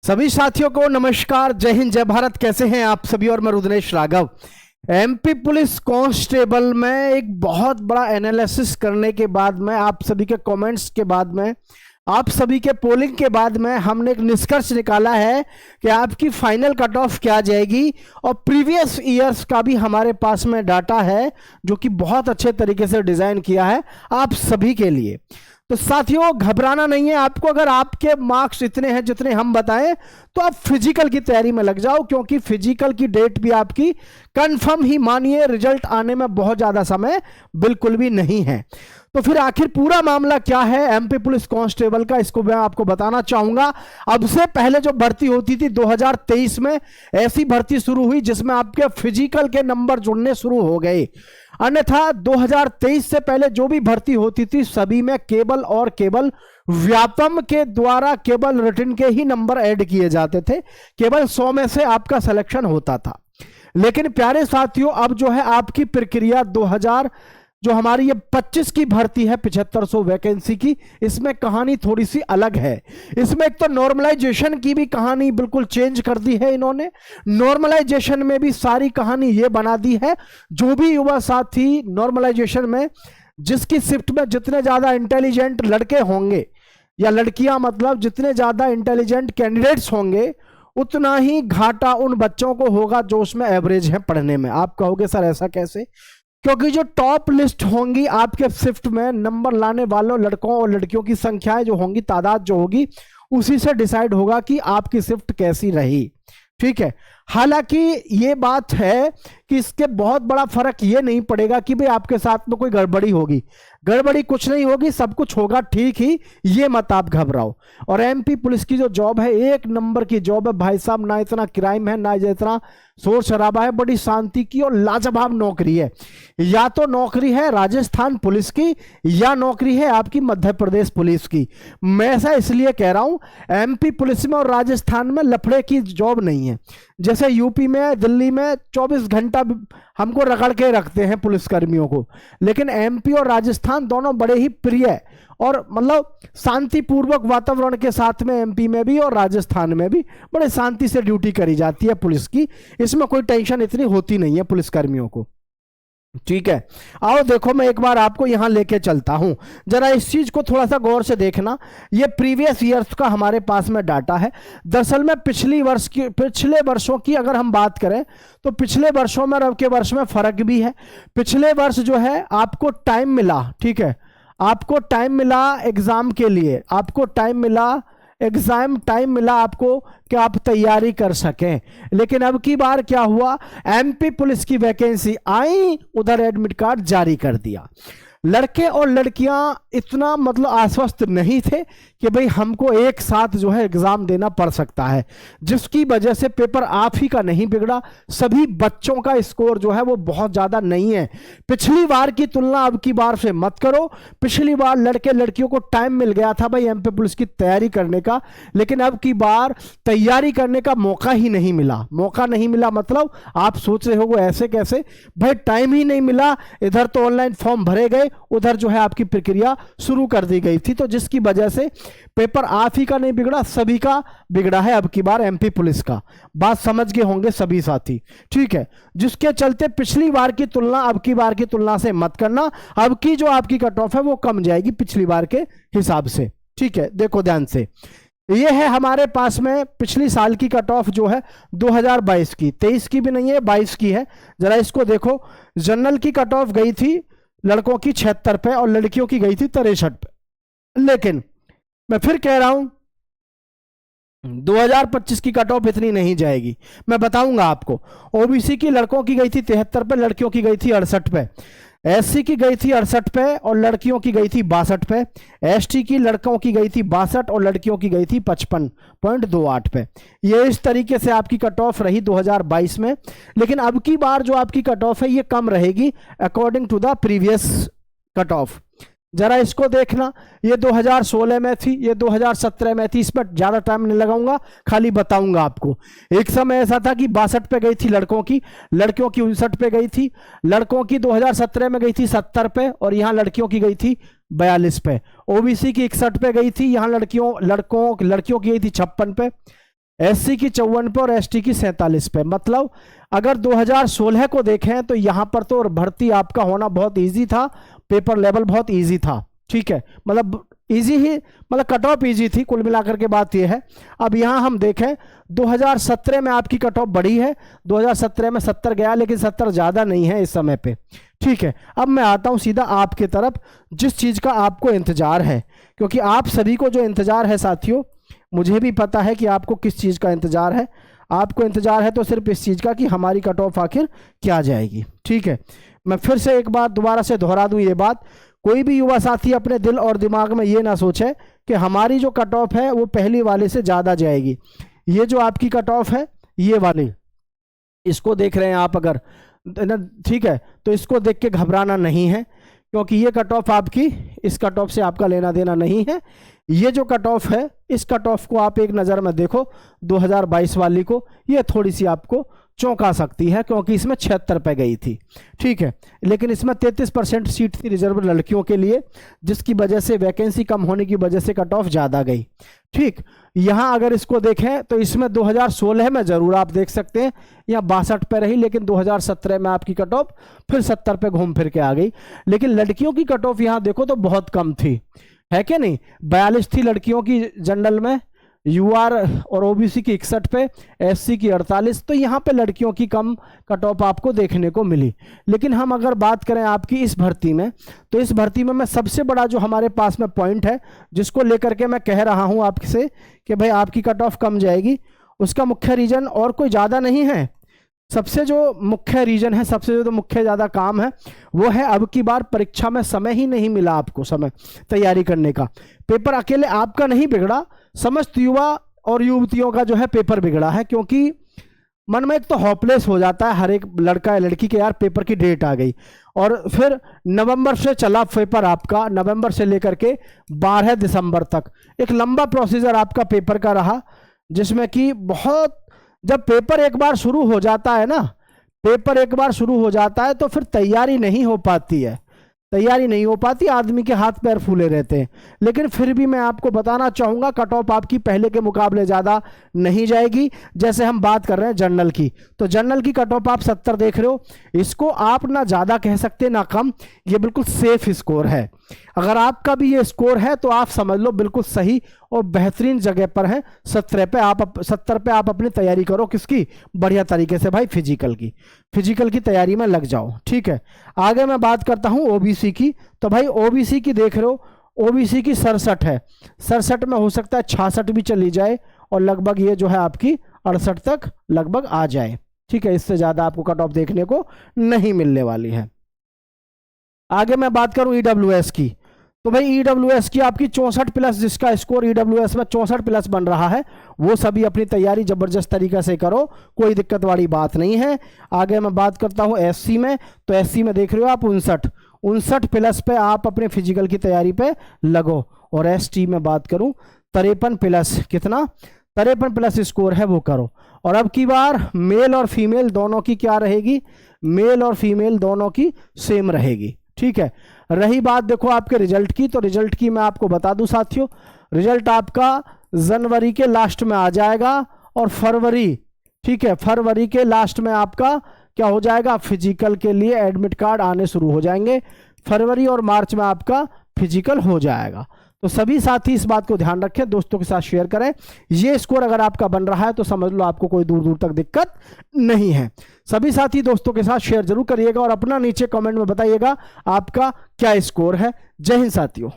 सभी साथियों को नमस्कार, जय हिंद, जय भारत। कैसे हैं आप सभी? और मैं Rudresh Raghav. MP police constable में एक बहुत बड़ा एनालिसिस करने के बाद में, आप सभी के कमेंट्स के बाद में, आप सभी के पोलिंग के बाद में हमने एक निष्कर्ष निकाला है कि आपकी फाइनल कट ऑफ क्या जाएगी। और प्रीवियस ईयर्स का भी हमारे पास में डाटा है जो कि बहुत अच्छे तरीके से डिजाइन किया है आप सभी के लिए। तो साथियों, घबराना नहीं है आपको। अगर आपके मार्क्स इतने हैं जितने हम बताएं तो आप फिजिकल की तैयारी में लग जाओ, क्योंकि फिजिकल की डेट भी आपकी कंफर्म ही मानिए, रिजल्ट आने में बहुत ज्यादा समय बिल्कुल भी नहीं है। तो फिर आखिर पूरा मामला क्या है एमपी पुलिस कांस्टेबल का, इसको मैं आपको बताना चाहूंगा। अब से पहले जो भर्ती होती थी 2023 में, ऐसी भर्ती शुरू हुई जिसमें आपके फिजिकल के नंबर जुड़ने शुरू हो गए। अन्यथा 2023 से पहले जो भी भर्ती होती थी सभी में केवल और केवल व्यापम के द्वारा केवल रिटन के ही नंबर ऐड किए जाते थे। केवल 100 में से आपका सिलेक्शन होता था। लेकिन प्यारे साथियों, अब जो है आपकी प्रक्रिया 2000 जो हमारी ये 25 की भर्ती है 7500 वैकेंसी की, इसमें कहानी थोड़ी सी अलग है। इसमें एक तो नॉर्मलाइजेशन की भी कहानी बिल्कुल चेंज कर दी है इन्होंने। नॉर्मलाइजेशन में भी सारी कहानी ये बना दी है, जो भी युवा साथी नॉर्मलाइजेशन में जिसकी शिफ्ट में जितने ज्यादा इंटेलिजेंट लड़के होंगे या लड़कियां, मतलब जितने ज्यादा इंटेलिजेंट कैंडिडेट्स होंगे, उतना ही घाटा उन बच्चों को होगा जो उसमें एवरेज है पढ़ने में। आप कहोगे सर ऐसा कैसे? क्योंकि जो टॉप लिस्ट होंगी आपके शिफ्ट में नंबर लाने वालों लड़कों और लड़कियों की संख्याएं जो होंगी, तादाद जो होगी, उसी से डिसाइड होगा कि आपकी शिफ्ट कैसी रही। ठीक है। हालांकि ये बात है कि इसके बहुत बड़ा फर्क ये नहीं पड़ेगा कि भाई आपके साथ में कोई गड़बड़ी होगी। गड़बड़ी कुछ नहीं होगी, सब कुछ होगा ठीक ही, ये मत आप घबराओ। और एमपी पुलिस की जो जॉब है, एक नंबर की जॉब है भाई साहब। ना इतना क्राइम है, ना इतना शोर शराबा है, बड़ी शांति की और लाजवाब नौकरी है। या तो नौकरी है राजस्थान पुलिस की, या नौकरी है आपकी मध्य प्रदेश पुलिस की। मैं ऐसा इसलिए कह रहा हूं, एमपी पुलिस में और राजस्थान में लफड़े की जॉब नहीं है। जैसे यूपी में, दिल्ली में 24 घंटा हमको रगड़ के रखते हैं पुलिसकर्मियों को, लेकिन एमपी और राजस्थान दोनों बड़े ही प्रिय और मतलब शांतिपूर्वक वातावरण के साथ में एमपी में भी और राजस्थान में भी बड़े शांति से ड्यूटी करी जाती है पुलिस की। इसमें कोई टेंशन इतनी होती नहीं है पुलिसकर्मियों को। ठीक है, आओ देखो, मैं एक बार आपको यहां लेके चलता हूं। जरा इस चीज को थोड़ा सा गौर से देखना। ये प्रीवियस ईयर्स का हमारे पास में डाटा है। दरअसल में पिछले वर्षों की अगर हम बात करें तो पिछले वर्षों में और अब के वर्ष में फर्क भी है। पिछले वर्ष जो है आपको टाइम मिला, ठीक है, आपको टाइम मिला एग्जाम के लिए, आपको टाइम मिला आपको कि आप तैयारी कर सकें। लेकिन अब की बार क्या हुआ, एमपी पुलिस की वैकेंसी आई, उधर एडमिट कार्ड जारी कर दिया। लड़के और लड़कियां इतना मतलब आश्वस्त नहीं थे कि भाई हमको एक साथ जो है एग्जाम देना पड़ सकता है, जिसकी वजह से पेपर आप ही का नहीं बिगड़ा। सभी बच्चों का स्कोर जो है वो बहुत ज्यादा नहीं है। पिछली बार की तुलना अब की बार से मत करो। पिछली बार लड़के लड़कियों को टाइम मिल गया था भाई एमपी पुलिस की तैयारी करने का, लेकिन अब की बार तैयारी करने का मौका ही नहीं मिला। मौका नहीं मिला मतलब आप सोच रहे हो ऐसे कैसे भाई, टाइम ही नहीं मिला। इधर तो ऑनलाइन फॉर्म भरे गए, उधर जो है आपकी प्रक्रिया शुरू कर दी गई थी, तो जिसकी वजह से पेपर आप ही का नहीं बिगड़ा, सभी का बिगड़ा है अब की बार एमपी पुलिस का। बात समझ गए होंगे सभी साथी। ठीक है, जिसके चलते पिछली बार की तुलना अब की बार की तुलना से मत करना। अब की जो आपकी कट ऑफ है वो कम जाएगी पिछली बार के हिसाब से। ठीक है, देखो ध्यान से, ये है हमारे पास में पिछली साल की कट ऑफ जो है 2022 की, 23 की भी नहीं है, 22 की है। जरा इसको देखो, जनरल की कट ऑफ गई थी लड़कों की 76 पे और लड़कियों की गई थी 63 पे। लेकिन मैं फिर कह रहा हूं 2025 की कट ऑफ इतनी नहीं जाएगी, मैं बताऊंगा आपको। ओबीसी की लड़कों की गई थी 73 पे, लड़कियों की गई थी 68 पे। एससी की गई थी 68 पे और लड़कियों की गई थी 62 पे। एसटी की लड़कों की गई थी 62 और लड़कियों की गई थी 55.28 पे। ये इस तरीके से आपकी कट ऑफ रही 2022 में। लेकिन अब की बार जो आपकी कट ऑफ है ये कम रहेगी according to the previous cut off. जरा इसको देखना, ये 2016 में थी, ये 2017 में थी। इस पर ज्यादा टाइम नहीं लगाऊंगा, खाली बताऊंगा आपको। एक समय ऐसा था कि 62 पे गई थी लड़कों की, लड़कियों की 59 पे गई थी। लड़कों की 2017 में गई थी 70 पे और यहां लड़कियों की गई थी 42 पे। ओबीसी की 61 पे गई थी, यहां लड़कियों की गई थी 56 पे। SC की 54 पे और ST की 47 पे। मतलब अगर 2016 को देखें तो यहां पर तो भर्ती आपका होना बहुत इजी था, पेपर लेवल बहुत इजी था, ठीक है, मतलब इजी ही, मतलब कट ऑफ इजी थी, कुल मिलाकर के बात यह है। अब यहां हम देखें 2017 में आपकी कट ऑफ बढ़ी है, 2017 में 70 गया, लेकिन 70 ज़्यादा नहीं है इस समय पे, ठीक है। अब मैं आता हूं सीधा आपके तरफ, जिस चीज़ का आपको इंतजार है, क्योंकि आप सभी को जो इंतजार है साथियों, मुझे भी पता है कि आपको किस चीज़ का इंतजार है। आपको इंतजार है तो सिर्फ इस चीज़ का कि हमारी कट ऑफ आखिर क्या जाएगी, ठीक है। मैं फिर से एक बार दोबारा से दोहरा दूं ये बात, कोई भी युवा साथी अपने दिल और दिमाग में ये ना सोचे कि हमारी जो कट ऑफ है वो पहली वाले से ज़्यादा जाएगी। ये जो आपकी कट ऑफ है, ये वाली, इसको देख रहे हैं आप अगर, ठीक है, तो इसको देख के घबराना नहीं है, क्योंकि ये कट ऑफ आपकी इस कट ऑफ से आपका लेना देना नहीं है। ये जो कट ऑफ है, इस कट ऑफ को आप एक नज़र में देखो 2022 वाली को, ये थोड़ी सी आपको चौंका सकती है, क्योंकि इसमें 76 पे गई थी, ठीक है, लेकिन इसमें 33% सीट थी रिजर्व लड़कियों के लिए, जिसकी वजह से वैकेंसी कम होने की वजह से कट ऑफ ज़्यादा गई, ठीक। यहाँ अगर इसको देखें तो इसमें 2016 में ज़रूर आप देख सकते हैं यहाँ 62 पे रही, लेकिन 2017 में आपकी कट ऑफ फिर 70 पे घूम फिर के आ गई। लेकिन लड़कियों की कट ऑफ यहाँ देखो तो बहुत कम थी, है कि नहीं, 42 थी लड़कियों की जनरल में, यूआर और ओबीसी की 61 पे, एससी की 48, तो यहाँ पे लड़कियों की कम कट ऑफ आपको देखने को मिली। लेकिन हम अगर बात करें आपकी इस भर्ती में, तो इस भर्ती में मैं सबसे बड़ा जो हमारे पास में पॉइंट है, जिसको लेकर के मैं कह रहा हूँ आपसे कि भाई आपकी कट ऑफ कम जाएगी, उसका मुख्य रीजन और कोई ज़्यादा नहीं है। सबसे जो मुख्य रीजन है, सबसे जो मुख्य ज़्यादा काम है, वो है अब की बार परीक्षा में समय ही नहीं मिला आपको, समय तैयारी करने का। पेपर अकेले आपका नहीं बिगड़ा, समस्त युवा और युवतियों का जो है पेपर बिगड़ा है, क्योंकि मन में एक तो होपलेस हो जाता है हर एक लड़का या लड़की के, यार पेपर की डेट आ गई, और फिर नवंबर से चला पेपर आपका, नवंबर से लेकर के 12 दिसंबर तक एक लंबा प्रोसीजर आपका पेपर का रहा, जिसमें कि बहुत, जब पेपर एक बार शुरू हो जाता है ना, पेपर एक बार शुरू हो जाता है तो फिर तैयारी नहीं हो पाती है, तैयारी नहीं हो पाती, आदमी के हाथ पैर फूले रहते हैं। लेकिन फिर भी मैं आपको बताना चाहूँगा कट ऑफ आपकी पहले के मुकाबले ज़्यादा नहीं जाएगी। जैसे हम बात कर रहे हैं जनरल की, तो जनरल की कट ऑफ आप 70 देख रहे हो, इसको आप ना ज़्यादा कह सकते ना कम, ये बिल्कुल सेफ स्कोर है। अगर आपका भी ये स्कोर है तो आप समझ लो बिल्कुल सही और बेहतरीन जगह पर है। 70 पे आप अपनी तैयारी करो, किसकी, बढ़िया तरीके से भाई फिजिकल की तैयारी में लग जाओ, ठीक है। आगे मैं बात करता हूँ ओबीसी की, तो भाई ओबीसी की देख रहे हो, ओबीसी की 67 है, 67 में हो सकता है 66 भी चली जाए, और लगभग ये जो है आपकी 68 तक लगभग आ जाए, ठीक है। इससे ज़्यादा आपको कट ऑफ देखने को नहीं मिलने वाली है। आगे मैं बात करूं ईडब्ल्यूएस की, तो भाई ईडब्ल्यूएस की आपकी 64 प्लस, जिसका स्कोर ईडब्ल्यूएस में 64 प्लस बन रहा है, वो सभी अपनी तैयारी जबरदस्त तरीके से करो, कोई दिक्कत वाली बात नहीं है। आगे मैं बात करता हूं एससी में, तो एससी में देख रहे हो आप 59 प्लस पे आप अपने फिजिकल की तैयारी पे लगो। और एसटी में बात करूं 53 प्लस, कितना, 53 प्लस स्कोर है वो करो। और अब की बार मेल और फीमेल दोनों की क्या रहेगी, मेल और फीमेल दोनों की सेम रहेगी, ठीक है। रही बात देखो आपके रिजल्ट की, तो रिजल्ट की मैं आपको बता दूं साथियों, रिजल्ट आपका जनवरी के लास्ट में आ जाएगा, और फरवरी, ठीक है, फरवरी के लास्ट में आपका क्या हो जाएगा, फिजिकल के लिए एडमिट कार्ड आने शुरू हो जाएंगे। फरवरी और मार्च में आपका फिजिकल हो जाएगा। तो सभी साथी इस बात को ध्यान रखें, दोस्तों के साथ शेयर करें। ये स्कोर अगर आपका बन रहा है तो समझ लो आपको कोई दूर दूर तक दिक्कत नहीं है। सभी साथी दोस्तों के साथ शेयर जरूर करिएगा, और अपना नीचे कमेंट में बताइएगा आपका क्या स्कोर है। जय हिंद साथियों।